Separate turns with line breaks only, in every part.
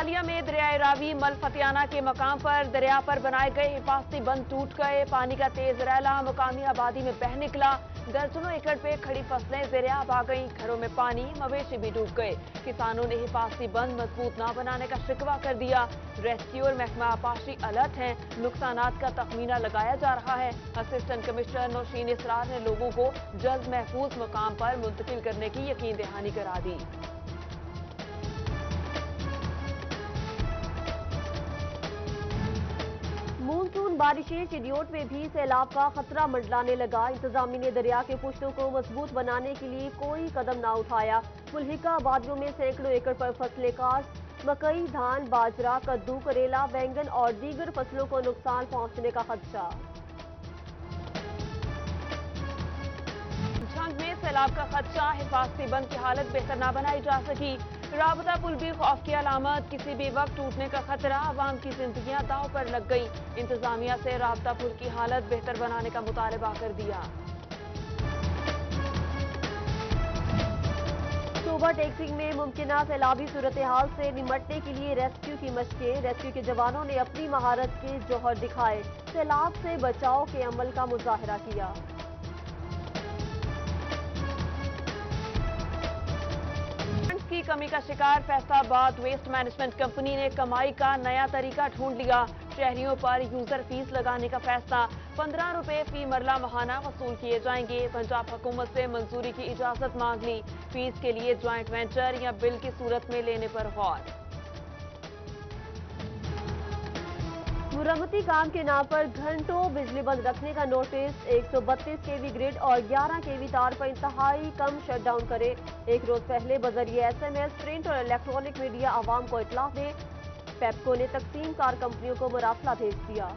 صالحیہ میں دریائے راوی ملفتیانہ کے مقام پر دریا پر بنائے گئے حفاظتی بند ٹوٹ گئے، پانی کا تیز ریلا مقامی آبادی میں بہہ نکلا، درجنوں ایکڑ پہ کھڑی فصلیں زیر آب آ گئیں، گھروں میں پانی، مویشی بھی ڈوب گئے، کسانوں نے حفاظتی بند مضبوط نہ بنانے کا شکوہ کر دیا، ریسکیو اور محکمہ آبپاشی الرٹ ہیں، نقصانات کا تخمینہ لگایا جا رہا ہے، اسسٹنٹ کمشنر نوشین اسرار نے لوگوں کو جلد محفوظ مقام پر منتقل کرنے کی یقین دہانی کرا دی۔
مونسون بارشیں چڈیوٹ میں بھی سیلاب کا خطرہ منڈلانے لگا، انتظامیہ نے دریا کے پشتوں کو مضبوط بنانے کے لیے کوئی قدم نہ اٹھایا، ملحقہ آبادیوں میں سینکڑوں ایکڑ پر فصلیں کاشت، مکئی، دھان، باجرہ، کدو، کریلا، بینگن اور دیگر فصلوں کو نقصان پہنچنے کا خدشہ۔
جھنگ میں سیلاب کا خدشہ، حفاظتی بند کی حالت بہتر نہ بنائی جا سکی، رابطہ پل بھی خوف کی علامت، کسی بھی وقت ٹوٹنے کا خطرہ، عوام کی زندگیاں داؤ پر لگ گئی، انتظامیہ سے رابطہ پل کی حالت بہتر بنانے کا مطالبہ کر دیا۔
صوبہ ٹیکسنگ میں ممکنہ سیلابی صورتحال سے نمٹنے کے لیے ریسکیو کی مشقیں، ریسکیو کے جوانوں نے اپنی مہارت کے جوہر دکھائے، سیلاب سے بچاؤ کے عمل کا مظاہرہ کیا۔
فنڈز کی کمی کا شکار فیصل آباد ویسٹ مینجمنٹ کمپنی نے کمائی کا نیا طریقہ ڈھونڈ لیا، شہریوں پر یوزر فیس لگانے کا فیصلہ، 15 روپے فی مرلہ ماہانہ وصول کیے جائیں گے، پنجاب حکومت سے منظوری کی اجازت مانگ لی، فیس کے لیے جوائنٹ وینچر یا بل کی صورت میں لینے پر غور۔
مرمتی کام کے نام پر گھنٹوں بجلی بند رکھنے کا نوٹس، 132 kV گرڈ اور 11 kV تار پر انتہائی کم شٹ ڈاؤن کرے، ایک روز پہلے بذریعہ SMS، پرنٹ اور الیکٹرانک میڈیا عوام کو اطلاع دے، پیپکو نے تقسیم کار کمپنیوں کو مراسلہ بھیج دیا۔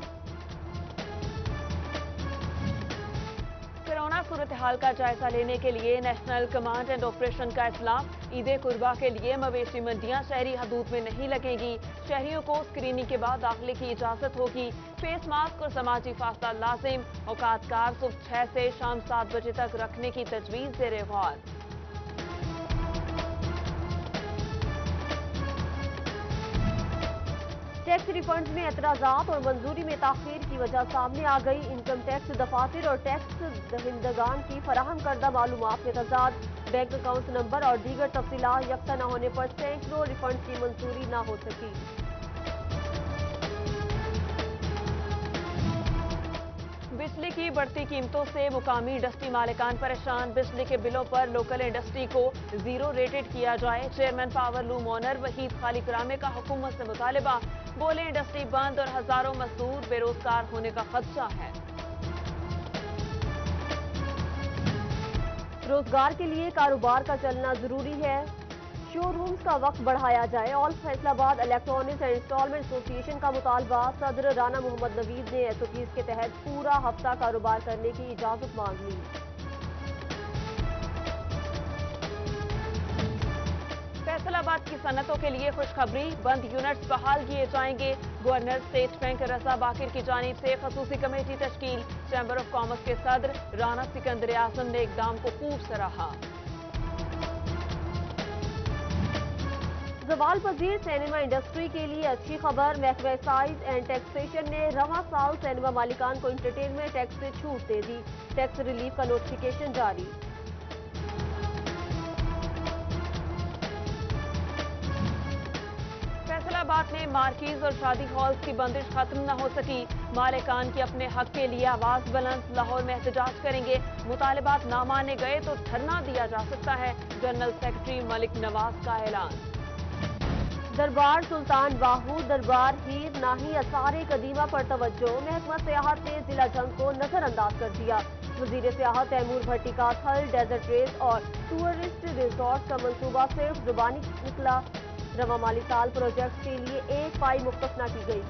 کورونا صورتحال کا جائزہ لینے کے لیے نیشنل کمانڈ اینڈ آپریشن کا اطلاع، عید قربہ کے لیے مویشی منڈیاں شہری حدود میں نہیں لگیں گی، شہریوں کو اسکریننگ کے بعد داخلے کی اجازت ہوگی، فیس ماسک اور سماجی فاصلہ لازم، اوقات کار صبح 6 سے شام 7 بجے تک رکھنے کی تجویز زیر غور۔
ٹیکس ریفنڈز میں اعتراضات اور منظوری میں تاخیر کی وجہ سامنے آ گئی، انکم ٹیکس دفاتر اور ٹیکس دہندگان کی فراہم کردہ معلومات میں تضاد، بینک اکاؤنٹ نمبر اور دیگر تفصیلات یکساں نہ ہونے پر سینکڑوں ریفنڈز کی منظوری نہ ہو سکی۔
بجلی کی بڑھتی قیمتوں سے مقامی انڈسٹری مالکان پریشان، بجلی کے بلوں پر لوکل انڈسٹری کو زیرو ریٹڈ کیا جائے، chairman power loom owner Waheed Khaliq Ramay کا حکومت سے مطالبہ، بولے انڈسٹری بند اور ہزاروں مزدور بے روزگار ہونے کا خدشہ ہے۔
روزگار کے لیے کاروبار کا چلنا ضروری ہے، شو رومز کا وقت بڑھایا جائے، آل فیصل آباد الیکٹرانکس اینڈ انسٹالمنٹ ایسوسی ایشن کا مطالبہ، صدر رانا محمد نوید نے SOPs کے تحت پورا ہفتہ کاروبار کرنے کی اجازت مانگ لی۔
فیصل آباد کی صنعتوں کے لیے خوشخبری، بند یونٹس بحال کیے جائیں گے، گورنر اسٹیٹ بینک رضا باقر کی جانب سے خصوصی کمیٹی تشکیل، چیمبر آف کامرس کے صدر رانا سکندر اعظم نے اقدام کو خوب سراہا۔
زوال پذیر سینما انڈسٹری کے لیے اچھی خبر، محکمہ ایکسائز اینڈ ٹیکسیشن نے رواں سال سینما مالکان کو انٹرٹینمنٹ ٹیکس سے چھوٹ دے دی، ٹیکس ریلیف کا نوٹیفیکیشن جاری۔
فیصل آباد میں مارکیز اور شادی ہالز کی بندش ختم نہ ہو سکی، مالکان کی اپنے حق کے لیے آواز بلند، لاہور میں احتجاج کریں گے، مطالبات نہ مانے گئے تو دھرنا دیا جا سکتا ہے، جنرل سیکرٹری ملک نواز کا اعلان۔
دربار سلطان باہو، دربار ہیر ناہی آثار قدیمہ پر توجہ، محکمہ سیاحت نے ضلع جھنگ کو نظر انداز کر دیا، وزیر سیاحت تیمور بھٹی کا تھل ڈیزرٹ ریس اور ٹورسٹ ریزورٹ کا منصوبہ صرف زبانی نکلا، رواں مالی سال پروجیکٹس کے لیے 1 پائی مختص نہ کی گئی۔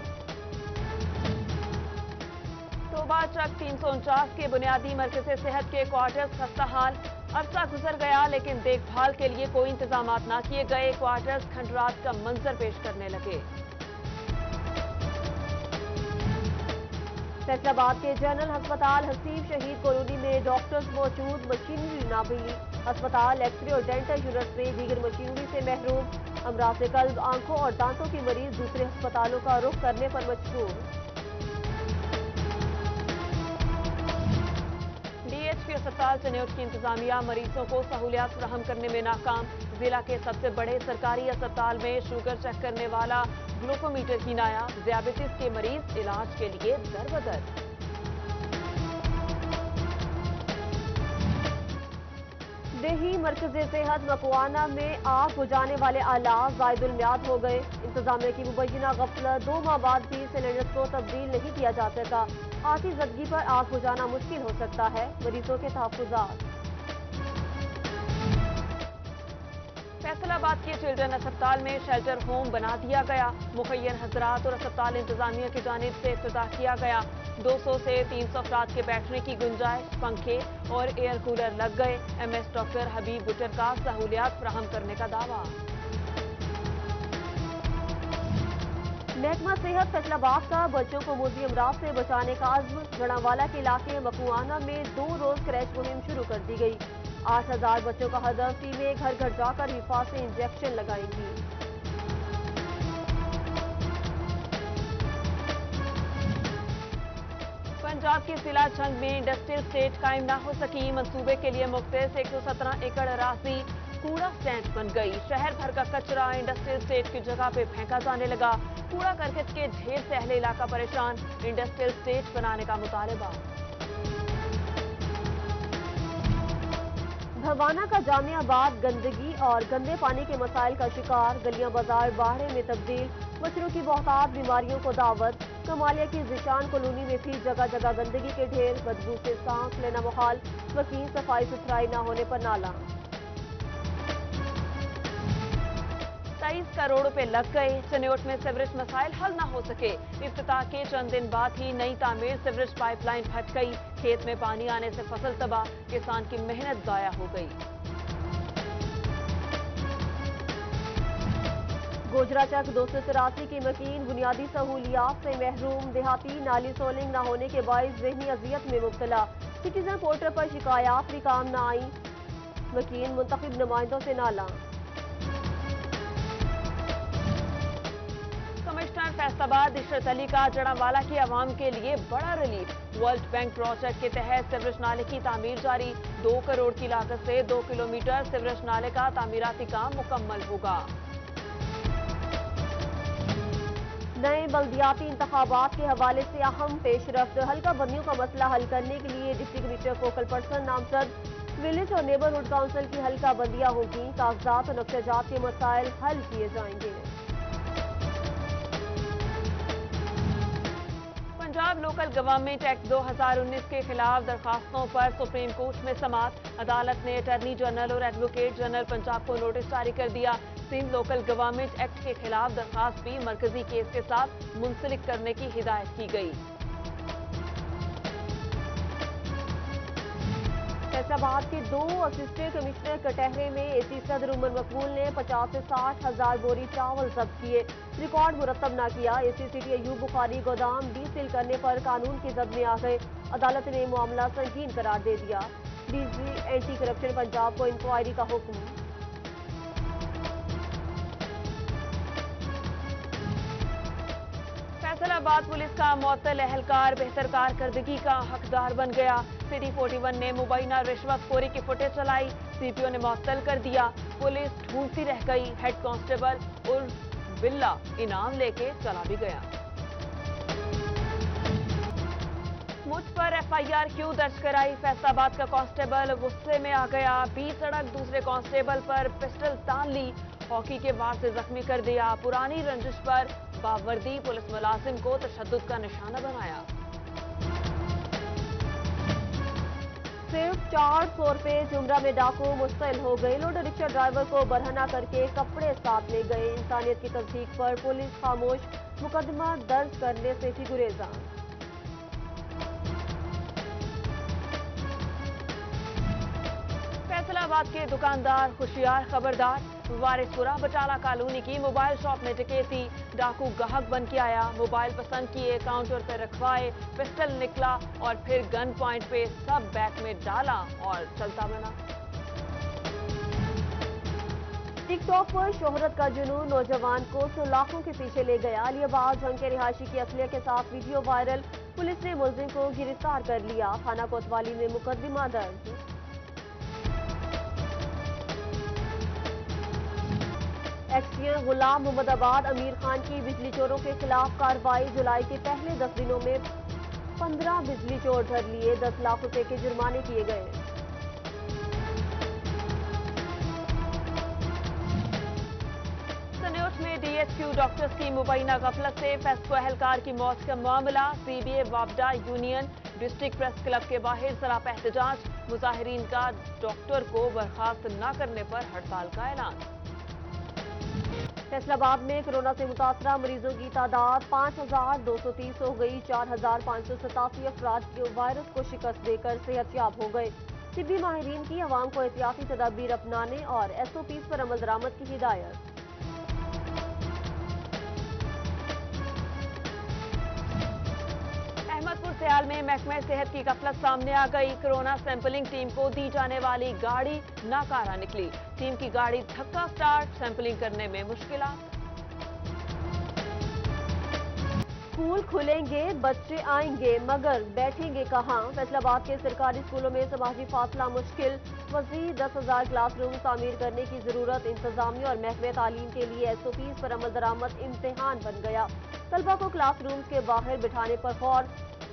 توبہ چک 349 کے بنیادی مرکز صحت کے کوارٹرز خستہ حال، عرصہ گزر گیا لیکن دیکھ بھال کے لیے کوئی انتظامات نہ کیے گئے، کوارٹرز کھنڈرات کا منظر پیش کرنے لگے۔
फैसला आबाद के जनरल अस्पताल हसीब शहीद कॉलोनी में डॉक्टर्स मौजूद, मशीनरी ना मिली। अस्पताल एक्सरे और डेंटल यूनिट में दीगर मशीनरी से महरूम। अमराज कल्ब, आंखों और दांतों के मरीज दूसरे अस्पतालों का रुख करने पर मजबूर।
डीएचपी अस्पताल चनेट की इंतजामिया मरीजों को सहूलियात फराहम करने में नाकाम। जिला के सबसे बड़े सरकारी अस्पताल में शुगर चेक करने वाला ग्लूकोमीटर ही नायाब। डायबिटीज के मरीज इलाज के लिए दर-बदर।
देही मरकज़े सेहत मकवाना में आग बुझाने वाले आलात ज़ायदुल मियाद हो गए। इंतजामिया की मुबैना गफलत, 2 माह बाद भी सिलेंडर को तब्दील नहीं किया जा सका। आती जदगी पर आग बुझाना मुश्किल हो सकता है। मरीजों के तहफ़्फ़ुज़ात।
फैसलाबाद के चिल्ड्रन अस्पताल में शेल्टर होम बना दिया गया। मुखय्यर हजरात और अस्पताल इंतजामिया की जानिब से इफ्तिताह किया गया। 200 से 300 अफराद के बैठने की गुंजाइश, पंखे और एयर कूलर लग गए। एमएस डॉक्टर हबीब बुटर का सहूलियात फराहम करने का दावा।
महकमा सेहत फैसलाबाद का बच्चों को मोजी अमराज से बचाने का अज़्म। जड़ावाला के इलाके मकुआना में 2 रोज क्रैश मुहिम शुरू कर दी गई। 8000 बच्चों का हदफ, टीमें घर घर जाकर हिफाजती इंजेक्शन लगाएंगी।
पंजाब के सिला जंग में इंडस्ट्रियल स्टेट कायम ना हो सकी। मंसूबे के लिए मुख्तस 117 एकड़ अराजी कूड़ा स्टैंड बन गई। शहर भर का कचरा इंडस्ट्रियल स्टेट की जगह पे फेंका जाने लगा। कूड़ा करकट के ढेर से अहले इलाका परेशान। इंडस्ट्रियल स्टेट बनाने का मुतालबा।
भवाना का जामियाबाद गंदगी और गंदे पानी के मसाइल का शिकार। गलियां बाजार बाढ़े में तब्दील। मच्छरों की बहुतात बीमारियों को दावत। कमालिया की जिशान कॉलोनी में भी जगह जगह गंदगी के ढेर। बदबू से सांस लेना मुहाल। वकील सफाई सुथराई न होने पर नाला।
23 करोड़ रुपए लग गए। चनेट में सीवरेज मसाइल हल न हो सके। इफ्तिताह के चंद दिन बाद ही नई तामीर सीवरेज पाइपलाइन फट गई। खेत में पानी आने से फसल तबाह। किसान की मेहनत जाया हो गई।
गोजराचक 283 की मकीन बुनियादी सहूलियात से महरूम। देहाती नाली सोलिंग न होने के बाइस ज़हनी अजियत में मुब्तला। सिटीजन पोर्टल पर शिकायत भी काम न आई। मकीन मुंतखब नुमाइंदों से नाला।
कमिश्नर फैसलाबाद इशरत अली का जड़ावाला की आवाम के लिए बड़ा रिलीफ। वर्ल्ड बैंक प्रोजेक्ट के तहत सीवरेज नाले की तामीर जारी। 2 करोड़ की लागत से 2 किलोमीटर सीवरेज नाले का तामीराती काम मुकम्मल होगा।
नए बल्दियाती इंतखाबात के हवाले से अहम पेशरफ्त। हल्का बंदियों का मसला हल करने के लिए डिप्टी कमिश्नर फोकल पर्सन नामजद। विलेज और नेबरहुड काउंसिल की हल्का बंदियां होगी। कागजात और नक्शेजात के मसाइल हल किए जाएंगे।
पंजाब लोकल गवर्नमेंट एक्ट 2019 के खिलाफ दरखास्तों पर सुप्रीम कोर्ट में समाअत। अदालत ने अटॉर्नी जनरल और एडवोकेट जनरल पंजाब को नोटिस जारी कर दिया। सिंध लोकल गवर्नमेंट एक्ट के खिलाफ दरखास्त भी मरकजी केस के साथ मुंसलिक करने की हिदायत की गई।
फैसलाबाद के 2 असिस्टेंट कमिश्नर कटहरे में एसी सदर उमर मकबूल ने 50 से 60 हजार बोरी चावल जब्त किए। रिकॉर्ड मुरतब न किया। एसी सिटी अयूब बुखारी गोदाम डीसील करने पर कानून की जद में आ गए। अदालत ने मामला संगीन करार दे दिया। डीजी एंटी करप्शन पंजाब को इंक्वायरी का हुक्म।
फैसलाबाद पुलिस का मुअत्तल एहलकार बेहतर कारकर्दगी का हकदार बन गया। सिटी 41 ने मुबैना रिश्वतखोरी की फुटेज चलाई। सीपीओ ने मुअत्तल कर दिया। पुलिस ढूंढती रह गई। हेड कांस्टेबल उर्फ बिल्ला इनाम लेके चला भी गया। मुझ पर एफआईआर क्यों दर्ज कराई? फैसलाबाद का कांस्टेबल गुस्से में आ गया। बीच सड़क दूसरे कांस्टेबल पर पिस्टल तान ली। हॉकी के वार से जख्मी कर दिया। पुरानी रंजिश पर बावर्दी पुलिस मुलाजिम को तशद्दुद का निशाना बनाया।
सिर्फ 400 रुपए जुमरा में डाकू मुस्तैल हो गए। लोडर रिक्शा ड्राइवर को बरहना करके कपड़े साथ ले गए। इंसानियत की तस्दीक पर पुलिस खामोश। मुकदमा दर्ज करने से भी गुरेजा।
फैसला फैसलाबाद के दुकानदार होशियार खबरदार। वारिसपुरा बटाला कॉलोनी की मोबाइल शॉप में डकैती। डाकू गाहक बन के आया, मोबाइल पसंद किए, काउंटर पर रखवाए, पिस्टल निकला और फिर गन पॉइंट पे सब बैग में डाला और चलता बना।
टिकटॉक पर शोहरत का जुनून नौजवान को सलाखों के पीछे ले गया। अलीबाग जंग के रिहायशी की असलियत के साथ वीडियो वायरल। पुलिस ने मुलजिम को गिरफ्तार कर लिया। थाना कोतवाली में मुकदमा दर्ज। एक्सपीएन गुलाम मोहम्मदाबाद अमीर खान की बिजली चोरों के खिलाफ कार्रवाई। जुलाई के पहले 10 दिनों में 15 बिजली चोर धर लिए। 10 लाख रुपए के जुर्माने किए गए।
सन्योट में डीएचक्यू डॉक्टर्स की मुबैना गफलत से फेस्को एहलकार की मौत का मामला। सीबीए वापडा यूनियन डिस्ट्रिक्ट प्रेस क्लब के बाहर सरापा एहतजाज। मुजाहिरीन का डॉक्टर को बर्खास्त न करने पर हड़ताल का ऐलान।
फैसलाबाद में कोरोना से मुतासरा मरीजों की तादाद 5,230 हो गई। 4,587 अफराद के वायरस को शिकस्त देकर सेहतयाब हो गए। तिब्बी माहिरीन की अवाम को एहतियाती तदाबीर अपनाने और SOPs पर अमल दरामद की हिदायत।
अहमदपुर सियाल में महकमे सेहत की गफलत सामने आ गई। कोरोना सैंपलिंग टीम को दी जाने वाली गाड़ी नाकारा निकली। टीम की गाड़ी धक्का स्टार्ट, सैंपलिंग करने में मुश्किलात।
स्कूल खुलेंगे, बच्चे आएंगे, मगर बैठेंगे कहाँ? फैसलाबाद के सरकारी स्कूलों में समाजी फासला मुश्किल। मज़ीद 10,000 क्लासरूम तामीर करने की जरूरत। इंतजामिया और महकमे तालीम के लिए SOPs पर अमल दरामद इम्तिहान बन गया। तलबा को क्लासरूम्स के बाहर बिठाने पर गौर।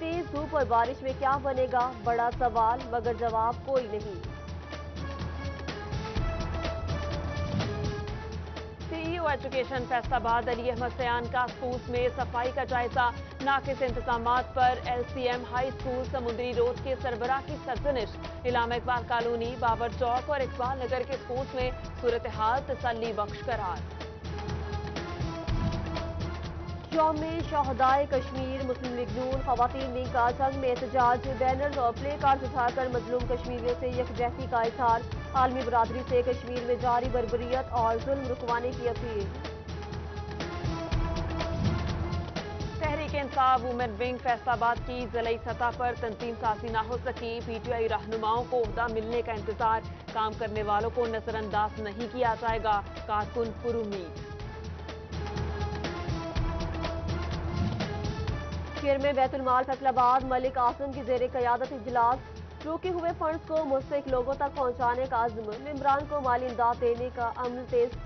तेज धूप और बारिश में क्या बनेगा, बड़ा सवाल, मगर जवाब कोई नहीं।
CEO एजुकेशन फैसलाबाद अली अहमद सयान का स्कूल्स में सफाई का जायजा। नाकिस इंतजामात पर LCM हाई स्कूल समुद्री रोड के सरबराह की सरजनिश। इलामा इकबाल कॉलोनी, बाबर चौक और इकबाल नगर के स्कूल्स में सूरत हाल तसल्ली बख्श करार।
यौम शहदाए कश्मीर मुस्लिम लीग नून खवातीन लीग का जंग में एहतजाज। बैनर्स और प्ले कार्ड उठाकर मजलूम कश्मीरियों से यकजहती का इज़हार। आलमी बरादरी से कश्मीर में जारी बर्बरियत और जुल्म रुकवाने की appeal.
Tehreek Insaf women wing Faisalabad की जिलाई सतह पर तंजीम साजी न हो सकी। PTI रहनुमाओं को ओहदा मिलने का इंतजार। काम करने वालों को नजरअंदाज नहीं किया जाएगा, कारकुन पुरुमीद।
चेयरमैन बैतुल माल फैसलाबाद मलिक आसम की जेर क़यादत इजलास। रोके हुए फंड्स को मुस्तहिक लोगों तक पहुंचाने का अज़्म। मेंबरान को माली इमदाद देने का अमल तेज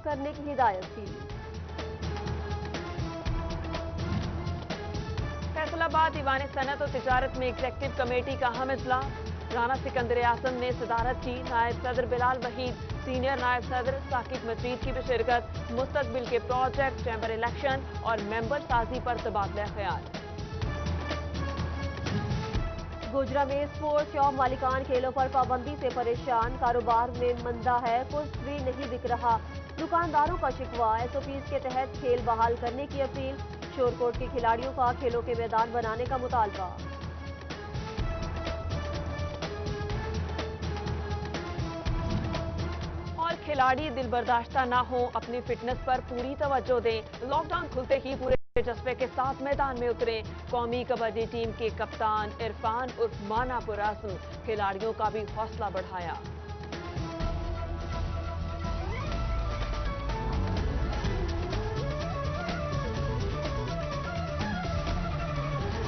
करने की हिदायत की।
फैसलाबाद दीवान सनत और तिजारत में एग्जेक्टिव कमेटी का अहम इजलास। राना सिकंदर आजम ने सदारत की। नायब सदर बिलाल वहीद, सीनियर नायब सदर साकिब मजीद की भी शिरकत। मुस्तकबिल के प्रोजेक्ट, चैम्बर इलेक्शन और मेंबर साजी पर तबादला ख्याल।
गुजरा में स्पोर्ट्स शॉप मालिकान खेलों पर पाबंदी से परेशान। कारोबार में मंदा है, कुछ भी नहीं बिक रहा। दुकानदारों का शिकवा। SOPs के तहत खेल बहाल करने की अपील। शोरकोट के खिलाड़ियों का खेलों के मैदान बनाने का मुतालबा।
और खिलाड़ी दिल बर्दाश्ता ना हो, अपनी फिटनेस पर पूरी तवज्जो दें। लॉकडाउन खुलते ही पूरे जज्बे के साथ मैदान में उतरे। कौमी कबड्डी टीम के कप्तान इरफान उर्फ माना पुर आज़म खिलाड़ियों का भी हौसला बढ़ाया।